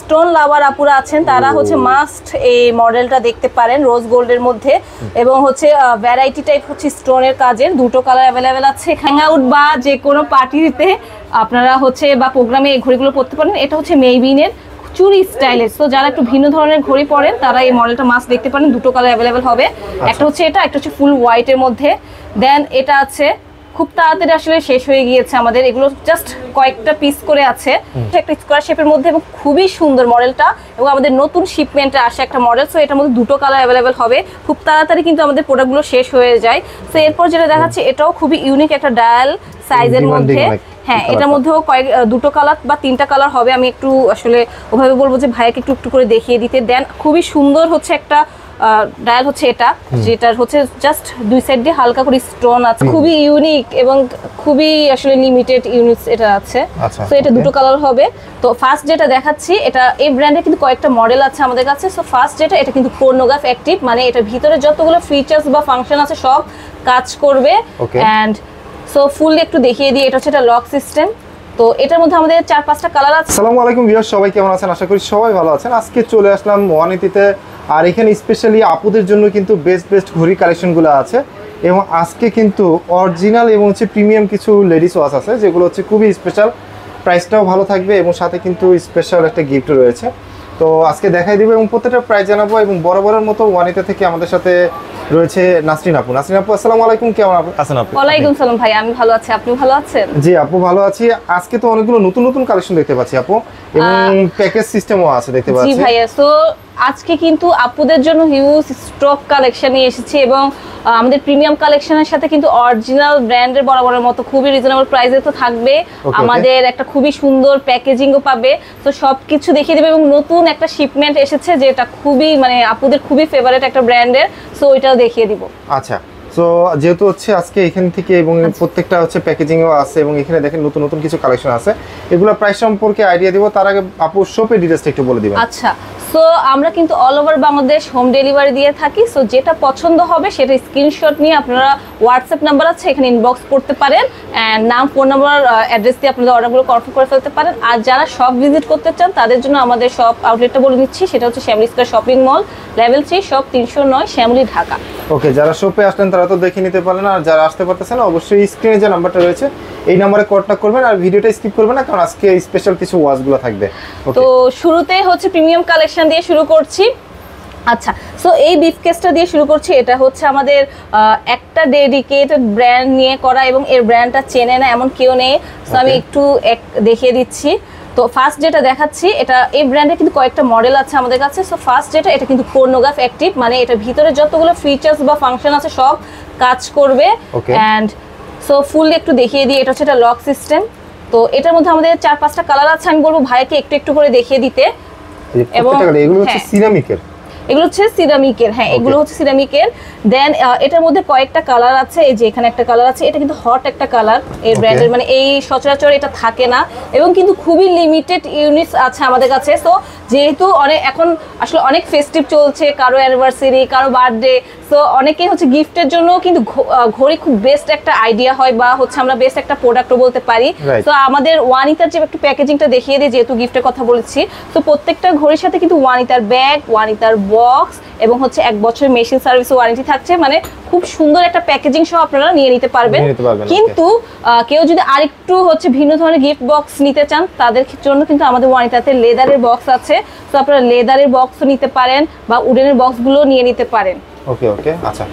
Stone লাভার আপুরা আছেন তারা হচ্ছে মাস্ট এই মডেলটা দেখতে পারেন, রোজ গোল্ডের মধ্যে। এবং হচ্ছে ভ্যারাইটি টাইপ হচ্ছে স্টোনের কাজের, দুটো কালার অ্যাভেলেবেল আছে। হ্যাং আউট বা যে কোনো পার্টিতে আপনারা হচ্ছে বা প্রোগ্রামে এই ঘড়িগুলো পরতে পারেন। এটা হচ্ছে মেইবিনের চুরি স্টাইলের, তো যারা একটু ভিন্ন ধরনের ঘড়ি পরেন তারা এই মডেলটা মাস্ট দেখতে পারেন। দুটো কালার অ্যাভেলেবেল হবে, একটা হচ্ছে এটা, একটা হচ্ছে ফুল হোয়াইটের মধ্যে। দেন এটা আছে খুব তাড়াতাড়ি আসলে শেষ হয়ে গিয়েছে আমাদের, এগুলো জাস্ট কয়েকটা পিস করে আছে, একটা স্কোয়ার শেপের মধ্যে এবং খুবই সুন্দর মডেলটা। এবং আমাদের নতুন শিপমেন্টে আসে একটা মডেল, সো এটার মধ্যে দুটো কালার অ্যাভেলেবেল হবে। খুব তাড়াতাড়ি কিন্তু আমাদের প্রোডাক্টগুলো শেষ হয়ে যায়। তো এরপর যেটা দেখাচ্ছি এটাও খুবই ইউনিক একটা ডায়াল সাইজের মধ্যে। হ্যাঁ, এটার মধ্যেও দুটো কালার বা তিনটা কালার হবে। আমি একটু আসলে ওভাবে বলবো যে ভাইয়াকে একটু একটু করে দেখিয়ে দিতে দেন। খুবই সুন্দর হচ্ছে একটা ডায়াল হচ্ছে এটা, যেটার হচ্ছে জাস্ট দুই সাইড দিয়ে হালকা করে স্টোন আছে, খুবই ইউনিক এবং খুবই আসলে লিমিটেড ইউনিটস এটা আছে। তো এটা দুটো কালার হবে। তো ফার্স্ট যেটা দেখাচ্ছি, এটা এই ব্র্যান্ডে কিন্তু কয়েকটা মডেল আছে আমাদের কাছে। সো ফার্স্ট যেটা, এটা কিন্তু কোর্নোগ্রাফ অ্যাক্টিভ, মানে এটার ভিতরে যতগুলো ফিচার্স বা ফাংশন আছে সব কাজ করবে। এন্ড সো ফুললি একটু দেখিয়ে দিই, এটা হচ্ছে এটা লক সিস্টেম। তো এটার মধ্যে আমাদের 4-5টা কালার আছে। আসসালামু আলাইকুম ভিউয়ার্স, সবাই কেমন আছেন? আশা করি সবাই ভালো আছেন। আজকে চলে আসলাম ওয়ানিটিতে, আর এখানে স্পেশালি আপুদের জন্য কিন্তু বেস্ট ঘড়ি কালেকশনগুলো আছে। এবং আজকে কিন্তু অরিজিনাল এবং হচ্ছে প্রিমিয়াম কিছু লেডিস ওয়াচ আছে, যেগুলো হচ্ছে খুবই স্পেশাল, প্রাইসটাও ভালো থাকবে এবং সাথে কিন্তু স্পেশাল একটা গিফট রয়েছে। তো আজকে দেখাই দিব এবং প্রত্যেকটা প্রাইস জানাবো। এবং বরাবরের মতো ওয়ানিটা থেকে আমাদের সাথে রয়েছে নাসরিন আপু। নাসরিন আপু, আসসালামু আলাইকুম, কেমন আছেন আপু? ওয়ালাইকুম সালাম ভাই, আমি ভালো আছি, আপনি ভালো আছেন? জি আপু, ভালো আছি। আজকে তো অনেকগুলো নতুন কালেকশন দেখতে পাচ্ছি আপু, এবং প্যাকেজ সিস্টেমও আছে দেখতে পাচ্ছি। জি ভাইয়া, সো আজকে কিন্তু আপুদের জন্য হিউজ স্টক কালেকশন নিয়ে এসেছি এবং আমাদের প্রিমিয়াম কালেকশনের সাথে কিন্তু অরিজিনাল ব্র্যান্ডের বরাবরের মতো খুবই রিজনেবল প্রাইসে তো থাকবে। আমাদের একটা খুবই সুন্দর প্যাকেজিংও পাবে, তো সবকিছু দেখিয়ে দেবে। এবং নতুন একটা শিপমেন্ট এসেছে যেটা খুবই মানে আপুদের খুবই ফেভারিট একটা ব্র্যান্ডের, সো ওইটাও দেখিয়ে দিব। আচ্ছা, তো যেহেতু হচ্ছে আজকে এখান থেকে এবং প্রত্যেকটা হচ্ছে প্যাকেজিংও আছে এবং এখানে দেখেন নতুন কিছু কালেকশন আছে, এগুলো প্রাইস সম্পর্কে আইডিয়া দিব। তার আগে আপু শপের ডিটেইলসটা একটু বলে দিবেন। আচ্ছা, সো আমরা কিন্তু all over Bangladesh home delivery দিয়ে থাকি। সো যেটা পছন্দ হবে সেটা স্ক্রিনশট নিয়ে আপনারা হোয়াটসঅ্যাপ নাম্বার আছে এখানে ইনবক্স করতে পারেন, এন্ড নাম, ফোন নাম্বার, অ্যাড্রেস দিয়ে আপনাদের অর্ডারগুলো কনফার্ম করে ফেলতে পারেন। আর যারা শপ ভিজিট করতে চান তাদের জন্য আমাদের শপ আউটলেটটা বলে দিচ্ছি, সেটা হচ্ছে Shyamoli square shopping mall, level 3, shop 309, Shyamoli, Dhaka. Okay, যারা শপে আসলেন তারা তো দেখে নিতে পারলেন, আর যারা আসতে পারতেছেন অবশ্যই স্ক্রিনে যে নাম্বারটা রয়েছে এই নাম্বারে কন্টাক্ট করবেন, আর ভিডিওটা স্কিপ করবেন না, কারণ আজকে স্পেশাল কিছু ওয়াচগুলো থাকবে। তো শুরুতে হচ্ছে প্রিমিয়াম কালেকশন দিয়ে শুরু করছি। আচ্ছা, সো এই ব্রিফকেসটা দিয়ে শুরু করছি। এটা হচ্ছে আমাদের একটা ডেডিকেটেড ব্র্যান্ড নিয়ে করা এবং এর ব্র্যান্ডটা চেনে না এমন কেউ নেই। সো আমি একটু দেখিয়ে দিচ্ছি। তো ফার্স্ট যেটা দেখাচ্ছি, এটা এই ব্র্যান্ডে কিন্তু কয়েকটা মডেল আছে আমাদের কাছে। সো ফার্স্ট যেটা, এটা কিন্তু কোর্নোগ্রাফ অ্যাক্টিভ, মানে এটার ভিতরে যতগুলো ফিচার্স বা ফাংশন আছে সব কাজ করবে। এন্ড সো ফুললি একটু দেখিয়ে দিই, এটা হচ্ছে এটা লক সিস্টেম। তো এটার মধ্যে আমাদের 4-5টা কালার আছে। আমি বলবো ভাইকে একটু একটু করে দেখিয়ে দিতে। এবং এগুলো হচ্ছে সিরামিকের, এগুলো হচ্ছে সিরামিকের। হ্যাঁ, এগুলো হচ্ছে সিরামিকের। দেন এটার মধ্যে কয়েকটা কালার আছে, এই যে এখানে একটা কালার আছে, এটা কিন্তু হট একটা কালার এই ব্র্যান্ডের, মানে এই সচরাচর এটা থাকে না এবং কিন্তু খুবই লিমিটেড ইউনিটস আছে আমাদের কাছে। সো যেহেতু এখন আসলে অনেক ফেস্টিভ চলছে, কারো অ্যানিভার্সারি, কারো বার্থডে, সো অনেকেই হচ্ছে গিফটের জন্য কিন্তু ঘড়ি খুব বেস্ট একটা আইডিয়া হয় বা হচ্ছে আমরা বেস্ট একটা প্রোডাক্টও বলতে পারি। তো আমাদের ওয়ানিতার যে একটু প্যাকেজিংটা দেখিয়ে দিই, যেহেতু গিফটের কথা বলেছি। তো প্রত্যেকটা ঘড়ির সাথে কিন্তু ওয়ানিতার ব্যাগ, ওয়ানিতার বক্স এবং হচ্ছে 1 বছরের মেশিন সার্ভিস ওয়ারেন্টি থাকছে, মানে খুব সুন্দর একটা প্যাকেজিং সহ আপনারা নিয়ে নিতে পারবেন। কিন্তু কেউ যদি আরেকটু হচ্ছে ভিন্ন ধরনের গিফট বক্স নিতে চান তাদের জন্য কিন্তু আমাদের ওয়ানিতাতে লেদারের বক্স আছে। তো আপনারা লেদারের বক্সও নিতে পারেন বা উডেনের বক্সগুলো নিয়ে নিতে পারেন। ওকে, আচ্ছা,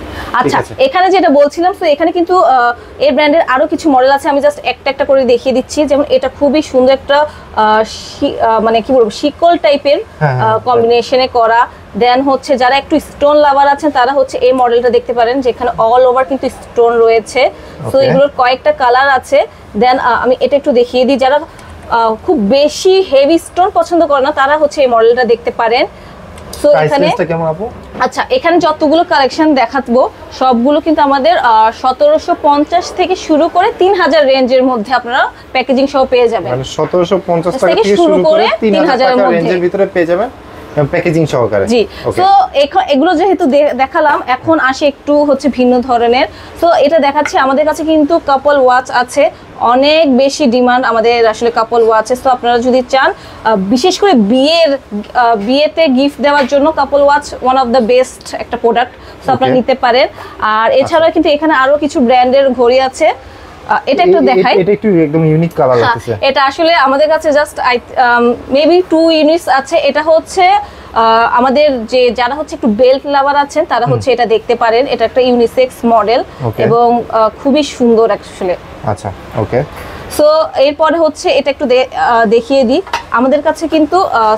এখানে যেটা বলছিলাম, তো এখানে কিন্তু এই ব্র্যান্ডের আরো কিছু মডেল আছে। আমি জাস্ট একটা করে দেখিয়ে দিচ্ছি। যেমন এটা খুবই সুন্দর একটা মানে কি বলবো, শিকল টাইপের কম্বিনেশনে করা। দেন হচ্ছে যারা একটু স্টোন লাভার আছেন তারা হচ্ছে এই মডেলটা দেখতে পারেন, যেখানে অল ওভার কিন্তু স্টোন রয়েছে। তো এগুলোর কয়েকটা কালার আছে। দেন আমি এটা একটু দেখিয়ে দিই, যারা খুব বেশি হেভি স্টোন পছন্দ করে না তারা হচ্ছে এই মডেলটা দেখতে পারেন। সো এখানে কেমন আপু? আচ্ছা, এখানে যতগুলো কালেকশন দেখাবো সবগুলো কিন্তু আমাদের 1750 থেকে শুরু করে 3000 রেঞ্জের মধ্যে আপনারা প্যাকেজিং সহ পেয়ে যাবেন। মানে 1750 টাকা থেকে শুরু করে 3000 টাকা রেঞ্জের ভিতরে পেয়ে যাবেন প্যাকেজিং সহকারে। জি, তো এগুলো যেহেতু দেখালাম, এখন আসি একটু হচ্ছে ভিন্ন ধরনের। তো এটা দেখাচ্ছি, আমাদের কাছে কিন্তু কাপল ওয়াচ আছে, অনেক বেশি ডিমান্ড আমাদের আসলে কাপল ওয়াচে। তো আপনারা যদি চান, বিশেষ করে বিয়েতে গিফট দেওয়ার জন্য couple watch one of the best একটা প্রোডাক্ট, তো আপনারা নিতে পারেন। আর এছাড়াও কিন্তু এখানে আরো কিছু ব্র্যান্ডের ঘড়ি আছে, এটা একটু দেখাই। এটা একটু একদম ইউনিক কালার লাগছে। এটা আসলে আমাদের কাছে জাস্ট মেবি 2 ইউনিটস আছে। এটা হচ্ছে আমাদের যারা হচ্ছে একটু বেল্ট লাভার আছেন তারা হচ্ছে এটা দেখতে পারেন। এটা একটা ইউনিসেক্স মডেল এবং খুবই সুন্দর আসলে। আচ্ছা, ওকে। সো এরপরে হচ্ছে এটা একটু দেখিয়ে দিই। আমাদের কাছে কিন্তু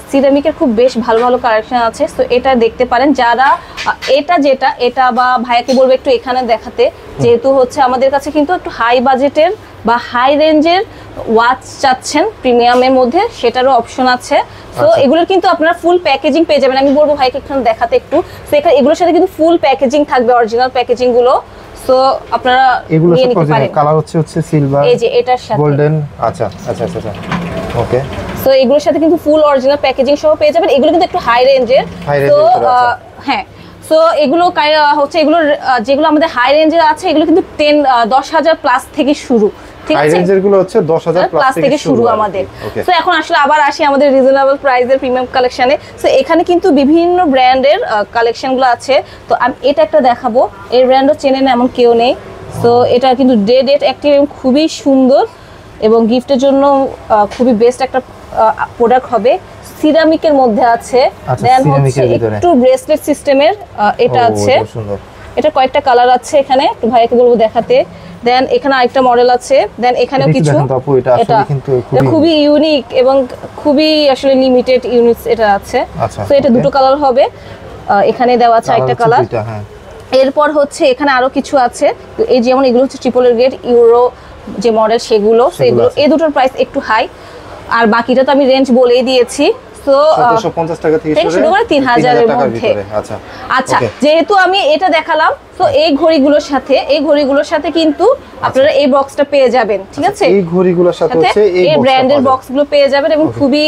সিরামিকের খুব বেশ ভালো ভালো কালেকশন আছে, সো এটা দেখতে পারেন। যারা এটা বা ভাইয়াকে বলবো একটু এখানে দেখাতে, যেহেতু হচ্ছে আমাদের কাছে কিন্তু একটু হাই বাজেটের বা হাই রেঞ্জের ওয়াচ চাচ্ছেন প্রিমিয়ামের মধ্যে, সেটারও অপশন আছে। তো এগুলোর কিন্তু আপনারা ফুল প্যাকেজিং পেয়ে যাবেন। আমি বলবো ভাইকে এখানে দেখাতে একটু। তো এগুলোর সাথে কিন্তু ফুল প্যাকেজিং থাকবে, অরিজিনাল প্যাকেজিং গুলো। সো আপনারা নিয়ে নিতে পারেন। কালার হচ্ছে সিলভার, এই যে এটার সাথে গোল্ডেন। আচ্ছা আচ্ছা আচ্ছা আচ্ছা, ওকে। সো এগুলোর সাথে কিন্তু ফুল অরিজিনাল প্যাকেজিং সহ পেয়ে যাবেন। এগুলো কিন্তু একটু হাই রেঞ্জের। তো হ্যাঁ, সো এগুলো হচ্ছে যেগুলো আমাদের হাই রেঞ্জের আছে, এগুলো কিন্তু 10,000 প্লাস থেকে শুরু। হাই রেঞ্জের গুলো হচ্ছে 10,000 প্লাস থেকে শুরু আমাদের। সো এখন আসলে আবার আসি আমাদের রিজনেবল প্রাইসের প্রিমিয়াম কালেকশনে। সো এখানে কিন্তু বিভিন্ন ব্র্যান্ডের কালেকশনগুলো আছে। তো আমি এটা একটা দেখাবো, এই ব্র্যান্ডও চেনেন এমন কেউ নেই। সো এটা কিন্তু ডেট অ্যাক্টিভ এবং খুবই সুন্দর এবং গিফটের জন্য খুবই বেস্ট একটা প্রোডাক্ট হবে। সিরামিকের মধ্যে আছে, দেন হচ্ছে একটু ব্রেসলেট সিস্টেমের এটা আছে। এটা কয়েকটা কালার আছে, এখানে একটু ভাইয়াকে বলবো দেখাতে। দেন এখানে আরেকটা মডেল আছে, দেন এখানেও কিছু। এটা খুবই ইউনিক এবং খুবই আসলে লিমিটেড ইউনিটস এটা আছে। তো এটা দুটো কালার হবে, এখানে দেওয়া আছে একটা কালার। এরপর হচ্ছে এখানে আরো কিছু আছে, এই যেমন এগুলো হচ্ছে ট্রিপলের গ্রেড ইউরো যে মডেল, সেগুলো এই দুটোর প্রাইস একটু হাই। আর বাকিটা তো আমি রেঞ্জ বলেই দিয়েছি। তো 750 টাকা থেকে শুরু করে 3000 এর মধ্যে। আচ্ছা, যেহেতু আমি এটা দেখালাম, তো এই ঘড়িগুলোর সাথে কিন্তু আপনারা এই বক্সটা পেয়ে যাবেন, ঠিক আছে? এই ঘড়িগুলোর সাথে হচ্ছে এই ব্র্যান্ডের বক্সগুলো পেয়ে যাবেন এবং খুবই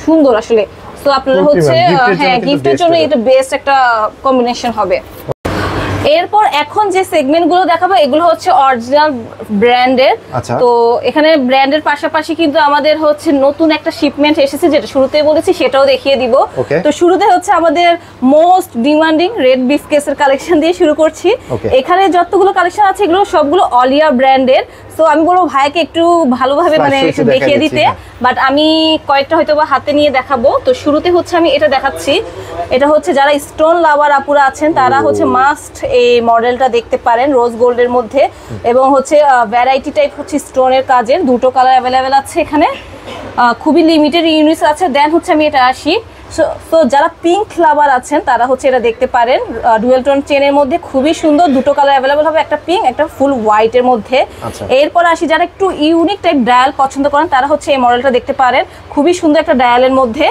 সুন্দর আসলে। তো আপনারা হচ্ছে হ্যাঁ, গিফটের জন্য এটা বেস্ট একটা কম্বিনেশন হবে। এরপর এখন যে সেগমেন্টগুলো দেখাবো এগুলো হচ্ছে অরিজিনাল ব্র্যান্ডের। তো এখানে ব্র্যান্ডের পাশাপাশি কিন্তু আমাদের হচ্ছে নতুন একটা শিপমেন্ট এসেছে, যেটা শুরুতেই বলেছি সেটাও দেখিয়ে দিব। তো শুরুতে হচ্ছে আমাদের মোস্ট ডিমান্ডিং রেড ব্রিফকেসের কালেকশন দিয়ে শুরু করছি। এখানে যতগুলো কালেকশন আছে এগুলো সবগুলো অলিয়া ব্র্যান্ডের। তো আমি বলবো ভাইকে একটু ভালোভাবে মানে দেখিয়ে দিতে, বাট আমি কয়েকটা হয়তো বা হাতে নিয়ে দেখাবো। তো শুরুতে হচ্ছে আমি এটা দেখাচ্ছি। এটা হচ্ছে যারা স্টোন লাভার আপুরা আছেন তারা হচ্ছে মাস্ট এই মডেলটা দেখতে পারেন, রোজ গোল্ডের মধ্যে। এবং হচ্ছে ভ্যারাইটি টাইপ হচ্ছে স্টোনের কাজের, দুটো কালার অ্যাভেলেবেল আছে এখানে, খুবই লিমিটেড ইউনিটস আছে। দেন হচ্ছে আমি এটা আসি। তো যারা পিঙ্ক লাভার আছেন তারা হচ্ছে এটা দেখতে পারেন, ডুয়েল টোন চেনের মধ্যে খুবই সুন্দর, দুটো কালার অ্যাভেলেবেল হবে, একটা পিঙ্ক একটা ফুল হোয়াইটের মধ্যে। এরপর আসি, যারা একটু ইউনিক টাইপ ডায়াল পছন্দ করেন তারা হচ্ছে এই মডেলটা দেখতে পারেন, খুবই সুন্দর একটা ডায়ালের মধ্যে।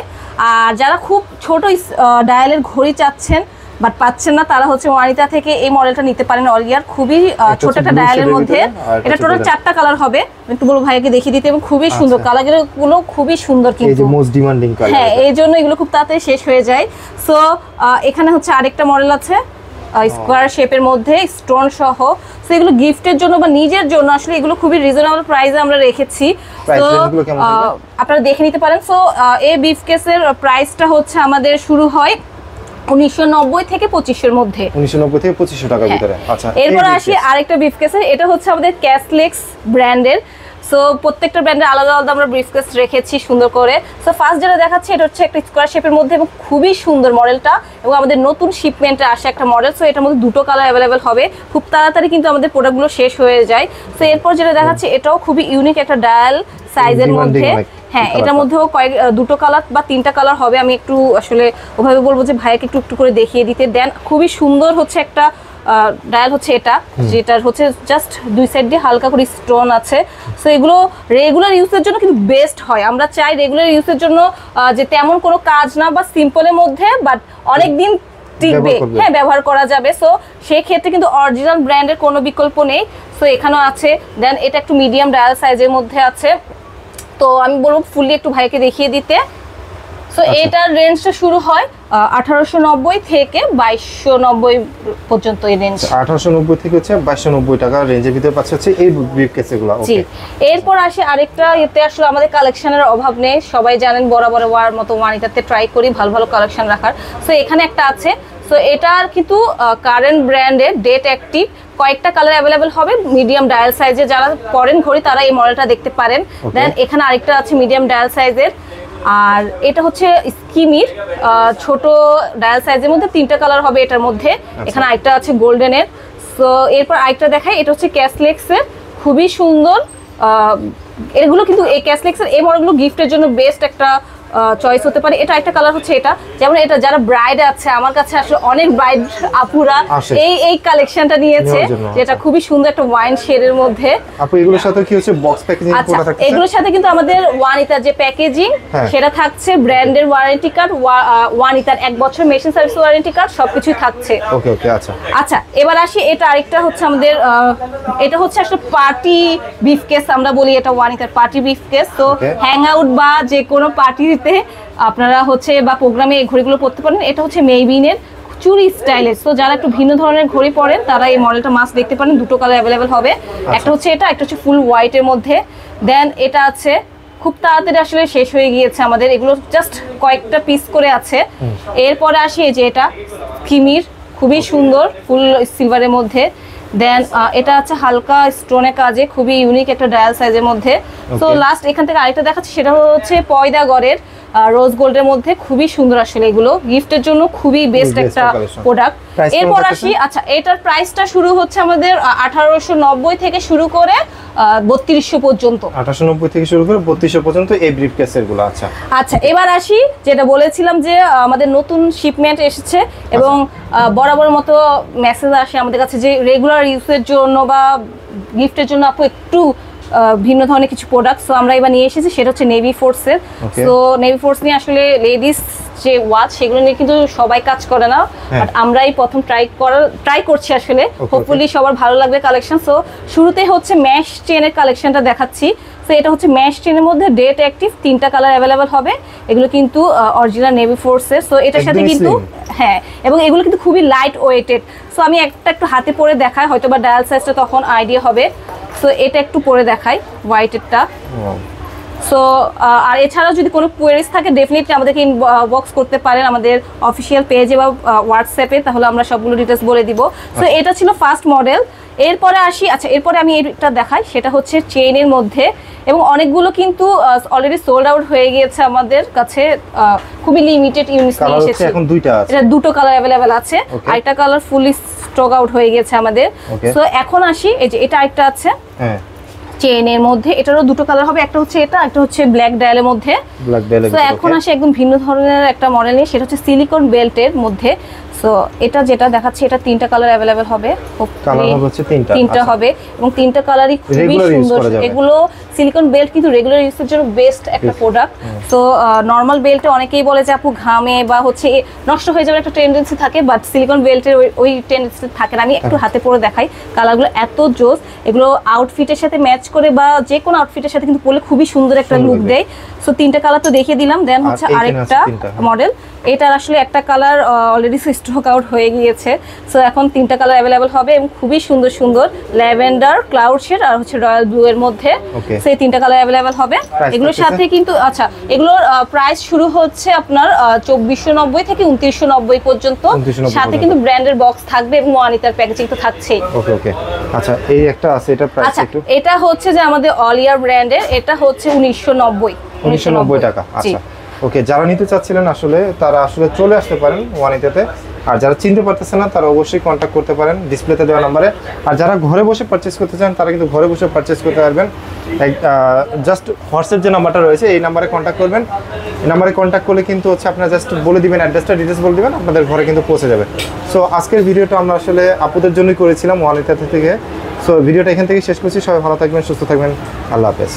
আর যারা খুব ছোট ডায়ালের ঘড়ি চাচ্ছেন বাট পাচ্ছেন না, তারা হচ্ছে ওয়ানিতা থেকে এই মডেলটা নিতে পারেন। অলিয়ার খুবই ছোট একটা ডায়ালের মধ্যে, এটা টোটাল 4টা কালার হবে। একটু বলবো ভাইকে দেখিয়ে দিতে, এবং খুবই সুন্দর কালারগুলো, খুবই সুন্দর কিন্তু মোস্ট ডিমান্ডিং কালার। হ্যাঁ, এই জন্য এগুলো খুব তাড়াতাড়ি শেষ হয়ে যায়। সো এখানে হচ্ছে আরেকটা মডেল আছে স্কোয়ার শেপের মধ্যে স্টোন সহ। সো এগুলো গিফটের জন্য বা নিজের জন্য আসলে এগুলো খুবই রিজনেবল প্রাইসে আমরা রেখেছি। তো আপনারা দেখে নিতে পারেন। সো এই ব্রিফকেসের প্রাইসটা হচ্ছে আমাদের শুরু হয় 1990 থেকে 2500 এর মধ্যে, 1990 থেকে 2500 টাকার ভিতরে। আচ্ছা, এরপর আসি আরেকটা ব্রিফকেসের। এটা হচ্ছে আমাদের ক্যাসলেক্স ব্র্যান্ডের। সো প্রত্যেকটা ব্র্যান্ডের আলাদা আলাদা আমরা ব্রিফকেস রেখেছি সুন্দর করে। সো ফার্স্ট যেটা দেখাচ্ছি এটা হচ্ছে একটা স্কোয়ার শেপের মধ্যে এবং খুবই সুন্দর মডেলটা, এবং আমাদের নতুন শিপমেন্টে আসে একটা মডেল। সো এটার মধ্যে দুটো কালার অ্যাভেলেবেল হবে, খুব তাড়াতাড়ি কিন্তু আমাদের প্রোডাক্টগুলো শেষ হয়ে যায়। সো এরপর যেটা দেখাচ্ছি এটাও খুবই ইউনিক একটা ডায়াল সাইজের মধ্যে। হ্যাঁ, এটার মধ্যেও দুটো কালার বা 3টা কালার হবে। আমি একটু আসলে ওভাবে বলবো যে ভাইকে একটু একটু করে দেখিয়ে দিতে। দেন খুবই সুন্দর হচ্ছে একটা ডায়াল হচ্ছে এটা, যেটার হচ্ছে জাস্ট দুই সাইড দিয়ে হালকা করে স্টোন আছে। সো এগুলো রেগুলার ইউজের জন্য কিন্তু বেস্ট হয়। আমরা চাই রেগুলার ইউজের জন্য যে তেমন কোনো কাজ না বা সিম্পলের মধ্যে, বাট অনেকদিন টিকবে, হ্যাঁ, ব্যবহার করা যাবে। সো সেই ক্ষেত্রে কিন্তু অরিজিনাল ব্র্যান্ডের কোনো বিকল্প নেই। সো এখানেও আছে। দেন এটা একটু মিডিয়াম ডায়াল সাইজের মধ্যে আছে। তো আমি বলবো ফুললি একটু ভাইকে দেখিয়ে দিতে। সো এটার রেঞ্জটা শুরু হয় 1890 থেকে 2290 পর্যন্ত এই রেঞ্জ। 1890 থেকে হচ্ছে 2290 টাকা রেঞ্জের ভিতরে পাচ্ছে হচ্ছে এই ব্রিফকেসগুলো। জি, এরপর আসি আরেকটা, এতে আসলে আমাদের কালেকশনের অভাব নেই, সবাই জানেন বরাবর ওয়ার মতো ওয়ানিটাতে ট্রাই করি ভালো ভালো কালেকশন রাখার। সো এখানে একটা আছে, সো এটার কিন্তু কারেন্ট ব্র্যান্ডের ডেট অ্যাক্টিভ, কয়েকটা কালার অ্যাভেলেবেল হবে। মিডিয়াম ডায়াল সাইজে যারা পরেন ঘড়ি তারা এই মডেলটা দেখতে পারেন। দেন এখানে আরেকটা আছে মিডিয়াম ডায়াল সাইজের, আর এটা হচ্ছে স্কিমির ছোট ডায়াল সাইজের মধ্যে 3টা কালার হবে এটার মধ্যে। এখানে আরেকটা আছে গোল্ডেনের। সো এরপর আরেকটা দেখাই, এটা হচ্ছে ক্যাসলেক্সের, খুবই সুন্দর। এগুলো কিন্তু এই ক্যাসলেক্সের এই মডেলগুলো গিফটের জন্য বেস্ট একটা চয়েস হতে পারে। এটা একটা কালার হচ্ছে এটা, যেমন এটা যারা ব্রাইড আছে, আমার কাছে আসলে অনেক ব্রাইড আপুরা এই কালেকশনটা নিয়েছে, যেটা খুবই সুন্দর একটা ওয়াইন শেডের মধ্যে। আপু এগুলোর সাথে কি হচ্ছে বক্স প্যাকেজিং কোটা থাকছে? এগুলোর সাথে কিন্তু আমাদের ওয়ানিতার যে প্যাকেজিং সেটা থাকছে, ব্র্যান্ডের ওয়ারেন্টি কার্ড, ওয়ানিতার 1 বছর মেশিন সার্ভিস ওয়ারেন্টি কার্ড, সবকিছুই থাকছে। ওকে ওকে, আচ্ছা আচ্ছা, এবার আসি এটা আরেকটা হচ্ছে আমাদের, এটা হচ্ছে আসলে পার্টি ব্রিফকেস আমরা বলি, এটা ওয়ানিতার পার্টি ব্রিফকেস। তো হ্যাং আউট বা যে কোনো পার্টিতে আপনারা হচ্ছে বা প্রোগ্রামে এই ঘড়িগুলো পরতে পারেন। এটা হচ্ছে মেইবিনের চুরি স্টাইলের। তো যারা একটু ভিন্ন ধরনের ঘড়ি পরেন তারা এই মডেলটা মাস্ট দেখতে পারেন, দুটো কালার অ্যাভেলেবেল হবে। একটা হচ্ছে এটা, একটা হচ্ছে ফুল হোয়াইটের মধ্যে। দেন এটা আছে, খুব তাড়াতাড়ি আসলে শেষ হয়ে গিয়েছে আমাদের, এগুলো জাস্ট কয়েকটা পিস করে আছে। এরপরে আসি এই যে এটা কিমির, খুবই সুন্দর ফুল সিলভারের মধ্যে। দেন এটা আছে হালকা স্টোনের কাজে, খুবই ইউনিক একটা ডায়াল সাইজের মধ্যে। তো লাস্ট এখান থেকে আরেকটা দেখাচ্ছি, সেটা হচ্ছে পয়দাগড়ের রোজ গোল্ডের মধ্যে, খুবই সুন্দর আসলে, এগুলো গিফটের জন্য খুবই বেস্ট একটা প্রোডাক্ট। এরপর আসি, আচ্ছা এটার প্রাইসটা শুরু হচ্ছে আমাদের 1890 থেকে শুরু করে 3200 পর্যন্ত। 1890 থেকে শুরু করে 3200 পর্যন্ত এই ব্রিফকেসের গুলো। আচ্ছা আচ্ছা, এবার আসি যেটা বলেছিলাম যে আমাদের নতুন শিপমেন্ট এসেছে এবং বরাবর মতো মেসেজ আসে আমাদের কাছে যে রেগুলার ইউজের জন্য বা গিফটের জন্য আপু একটু ভিন্ন ধরনের কিছু প্রোডাক্ট। সো আমরা এবার নিয়ে এসেছি, সেটা হচ্ছে নেভি ফোর্সের। সো নেভি ফোর্স নিয়ে আসলে লেডিস যে ওয়াচ সেগুলো নিয়ে কিন্তু সবাই কাজ করে না, বাট আমরা এই প্রথম ট্রাই করছি আসলে, হোপফুলি সবার ভালো লাগবে কালেকশন। সো শুরুতে হচ্ছে ম্যাশ চেনের কালেকশনটা দেখাচ্ছি। সো এটা হচ্ছে ম্যাশ চেনের মধ্যে ডেট অ্যাক্টিভ, 3টা কালার অ্যাভেলেবেল হবে। এগুলো কিন্তু অরিজিনাল নেভি ফোর্সের। সো এটার সাথে কিন্তু হ্যাঁ, এবং এগুলো কিন্তু খুবই লাইট ওয়েটেড। সো আমি একটা একটু হাতে পরে দেখাই, হয়তো বা ডায়াল সাইজটা তখন আইডিয়া হবে। সো এটা একটু পরে দেখাই হোয়াইটেরটা। সো আর এছাড়াও যদি কোনো কোয়েরিজ থাকে ডেফিনেটলি আমাদেরকে ইনবক্স করতে পারেন আমাদের অফিসিয়াল পেজে বা হোয়াটসঅ্যাপে, তাহলে আমরা সবগুলো ডিটেলস বলে দিব। সো এটা ছিল ফার্স্ট মডেল। এরপরে আসি, আচ্ছা এরপরে আমি এটা দেখাই, সেটা হচ্ছে চেইনের মধ্যে, এবং অনেকগুলো কিন্তু অলরেডি সোল্ড আউট হয়ে গিয়েছে আমাদের কাছে, খুবই লিমিটেড ইউনিটস নিয়ে এসেছি। এখন দুইটা আছে, এটা দুটো কালার অ্যাভেলেবেল আছে, আরেকটা কালার ফুলি স্টক আউট হয়ে গেছে আমাদের। সো এখন আসি, এই যে এটা আরেকটা আছে চেইনের মধ্যে, এটারও দুটো কালার হবে, একটা হচ্ছে এটা, একটা হচ্ছে ব্ল্যাক ডায়ালের মধ্যে। তো এখন আসি একদম ভিন্ন ধরনের একটা মডেল নিয়ে, সেটা হচ্ছে সিলিকন বেল্টের মধ্যে। সো এটা যেটা দেখাচ্ছি, এটা 3টা কালার অ্যাভেলেবেল হবে, কালার হবে হচ্ছে 3টা হবে, এবং 3টা কালারই খুবই সুন্দর। এগুলো সিলিকন বেল্ট কিন্তু রেগুলার ইউজের জন্য বেস্ট একটা প্রোডাক্ট। সো নরমাল বেল্টে অনেকেই বলে যে আপু ঘামে বা হচ্ছে নষ্ট হয়ে যাওয়ার একটা টেন্ডেন্সি থাকে, বাট সিলিকন বেল্টের ওই টেন্ডেন্সি থাকে না। আমি একটু হাতে পরে দেখাই, কালারগুলো এত জোস, এগুলো আউটফিটের সাথে ম্যাচ করে বা যে কোনো আউটফিটের সাথে কিন্তু পরলে খুবই সুন্দর একটা লুক দেয়। সো 3টা কালার তো দেখিয়ে দিলাম। দেন হচ্ছে আরেকটা মডেল, এটার আসলে একটা কালার অলরেডি স্টক আউট হয়ে গিয়েছে। সো এখন 3টা কালার অ্যাভেলেবেল হবে এবং খুবই সুন্দর সুন্দর ল্যাভেন্ডার, ক্লাউড শেড আর হচ্ছে রয়্যাল ব্লু এর মধ্যে। সেই 3টা কালার অ্যাভেলেবেল হবে। এগুলোর সাথে কিন্তু আচ্ছা এগুলোর প্রাইস শুরু হচ্ছে আপনার 2490 থেকে 2990 পর্যন্ত, সাথে কিন্তু ব্র্যান্ডের বক্স থাকবে এবং ওয়ানিতার প্যাকেজিং তো থাকছেই। ওকে ওকে, আচ্ছা এই একটা আছে, এটা প্রাইস একটু, এটা হচ্ছে যে আমাদের অল ইয়ার ব্র্যান্ডের, এটা হচ্ছে 1990 টাকা। আচ্ছা ওকে, যারা নিতে চাচ্ছিলেন আসলে তারা আসলে চলে আসতে পারেন ওয়ানিতাতে, আর যারা চিনতে পারতেছে না তারা অবশ্যই কন্ট্যাক্ট করতে পারেন ডিসপ্লেতে দেওয়া নাম্বারে। আর যারা ঘরে বসে পারচেস করতে চান তারা কিন্তু ঘরে বসে পারচেস করতে পারবেন। জাস্ট হোয়াটসঅ্যাপ যে নাম্বারটা রয়েছে এই নাম্বারে কন্ট্যাক্ট করবেন। এই নাম্বারে কন্ট্যাক্ট করলে কিন্তু হচ্ছে আপনারা জাস্ট বলে দিবেন অ্যাড্রেসটা, ডিটেলস বলে দিবেন, আপনাদের ঘরে কিন্তু পৌঁছে যাবে। সো আজকের ভিডিওটা আমরা আসলে আপুদের জন্যই করেছিলাম ওয়ানিতা থেকে। সো ভিডিওটা এখান থেকে শেষ করছি। সবাই ভালো থাকবেন, সুস্থ থাকবেন, আল্লাহ হাফেজ।